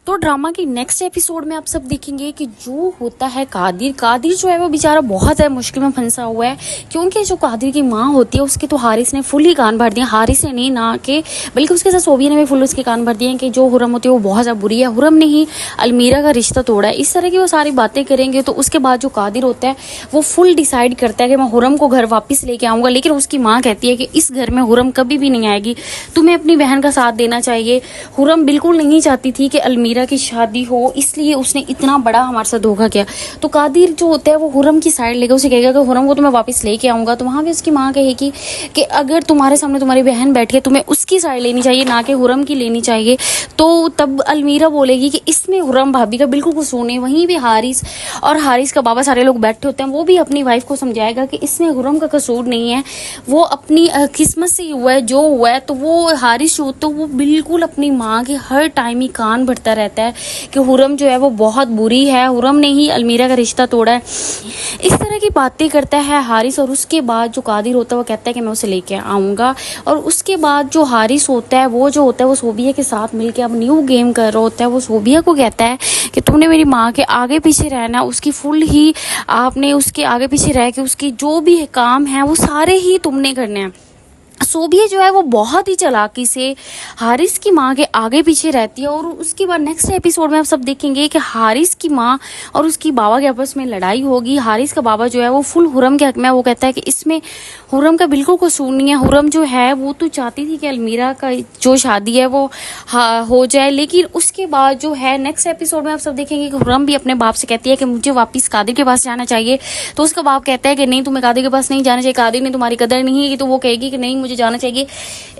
तो ड्रामा के next episode में आप सब देखेंगे कि जो होता है कादिर जो है वो बेचारा बहुत ज़्यादा मुश्किल में फंसा हुआ है, क्योंकि जो कादिर की माँ होती है उसके तो हारिस ने फुल ही कान भर दिया। हारिस ने नहीं ना कि बल्कि उसके साथ सोबिया ने भी फुल उसके कान भर दिए कि जो हुरम होती है वो बहुत ज़्यादा बुरी है, हुरम ने ही अलमीरा का रिश्ता तोड़ा है। इस तरह की वो सारी बातें करेंगे तो उसके बाद जो कादिर होता है वो फुल डिसाइड करता है कि मैं हुरम को घर वापस लेके आऊँगा। लेकिन उसकी माँ कहती है कि इस घर में हुरम कभी भी नहीं आएगी, तुम्हें अपनी बहन का साथ देना चाहिए। हुरम बिल्कुल नहीं चाहती थी कि अलमीरा की शादी हो, इसलिए उसने इतना बड़ा हमारे साथ धोखा किया। तो कादिर जो होता है वो हुरम की साइड लेकर उसे कहेगा कि हुरम को तो मैं वापस लेके आऊँगा। तो वहाँ भी उसकी माँ कहेगी कि अगर तुम्हारे सामने तुम्हारी बहन बैठी है तुम्हें उसकी साइड लेनी चाहिए, ना कि हुरम की लेनी चाहिए। तो तब अलमीरा बोलेगी कि इसमें हुरम भाभी का बिल्कुल कसूर नहीं। वहीं भी हारिस का बाबा सारे लोग बैठे होते हैं, वो भी अपनी वाइफ को समझाएगा कि इसमें हुरम का कसूर नहीं है, वो अपनी किस्मत से हुआ है जो हुआ है। तो वो हारिस तो वो बिल्कुल अपनी माँ के हर टाइम ही कान भरता रहता है कि हुरम जो है वो बहुत बुरी है, हुरम ने ही अलमीरा का रिश्ता तोड़ा है। इस तरह की बातें करता है हारिस। और उसके बाद जो कादिर होता है वो कहता है कि मैं उसे लेके आऊँगा। और उसके बाद जो हारिस होता है वो सोबिया के साथ मिलकर अब न्यू गेम कर रहा होता है। वो सोबिया को कहता है कि तुमने मेरी माँ के आगे पीछे रहना, उसकी फुल ही आपने उसके आगे पीछे रह के उसकी जो भी काम है वो सारे ही तुमने करने हैं। सोबिया जो है वो बहुत ही चालाकी से हारिस की माँ के आगे पीछे रहती है। और उसके बाद नेक्स्ट एपिसोड में आप सब देखेंगे कि हारिस की माँ और उसकी बाबा के आपस में लड़ाई होगी। हारिस का बाबा जो है वो फुल हुरम के हक में, वो कहता है कि इसमें हुरम का बिल्कुल कसूर नहीं है। हुरम जो है वो तो चाहती थी कि अलमीरा का जो शादी है वो हो जाए। लेकिन उसके बाद जो है नेक्स्ट एपिसोड में आप सब देखेंगे कि हुरम भी अपने बाप से कहती है कि मुझे वापस कादिर के पास जाना चाहिए। तो उसका बाप कहता है कि नहीं, तुम्हें कादिर के पास नहीं जाना चाहिए, कादिर ने तुम्हारी कदर नहीं है। तो वो कहेगी कि नहीं, मुझे जाना चाहिए,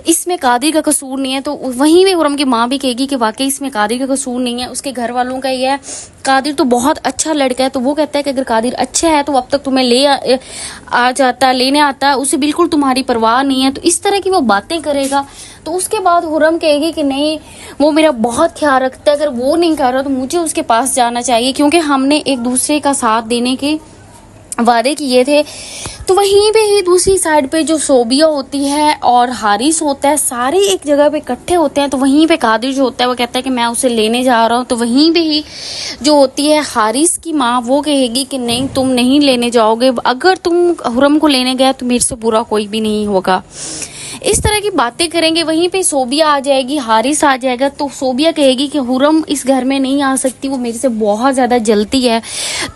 इसमें कादिर का कसूर नहीं है। तो वहीं में हुरम की माँ भी कहेगी कि वाकई इसमें कादिर का कसूर नहीं है, उसके घर वालों का ही है, कादिर तो बहुत अच्छा लड़का है। तो वो कहता है कि अगर कादिर अच्छा है तो अब तक तुम्हें लेने आता, उसे बिल्कुल तुम्हारी परवाह नहीं है। तो इस तरह की वो बातें करेगा। तो उसके बाद हुरम कहेगी कि नहीं, वो मेरा बहुत ख्याल रखता है, अगर वो नहीं कर रहा तो मुझे उसके पास जाना चाहिए, क्योंकि हमने एक दूसरे का साथ देने के वादे किए थे। तो वहीं पे ही दूसरी साइड पे जो सोबिया होती है और हारिस होता है, सारे एक जगह पे इकट्ठे होते हैं। तो वहीं पे कादिर जो होता है वो कहता है कि मैं उसे लेने जा रहा हूँ। तो वहीं पे ही जो होती है हारिस की माँ, वो कहेगी कि नहीं, तुम नहीं लेने जाओगे, अगर तुम हुरम को लेने गए तो मेरे से बुरा कोई भी नहीं होगा। इस तरह की बातें करेंगे। वहीं पे सोबिया आ जाएगी, हारिस आ जाएगा। तो सोबिया कहेगी कि हुरम इस घर में नहीं आ सकती, वो मेरे से बहुत ज़्यादा जलती है।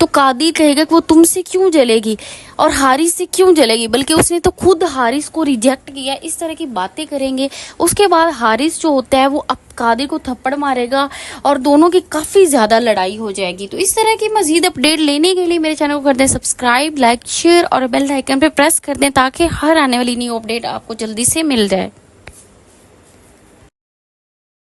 तो कादिर कहेगा कि वो तुमसे क्यों जलेगी और हारिस से क्यों जलेगी, बल्कि उसने तो खुद हारिस को रिजेक्ट किया। इस तरह की बातें करेंगे। उसके बाद हारिस जो होता है वो अब कादिर को थप्पड़ मारेगा और दोनों की काफ़ी ज़्यादा लड़ाई हो जाएगी। तो इस तरह की मज़ीद अपडेट लेने के लिए मेरे चैनल को कर दें सब्सक्राइब, लाइक, शेयर और बेल आइकन पे प्रेस कर दें, ताकि हर आने वाली न्यू अपडेट आपको जल्दी से मिल जाए।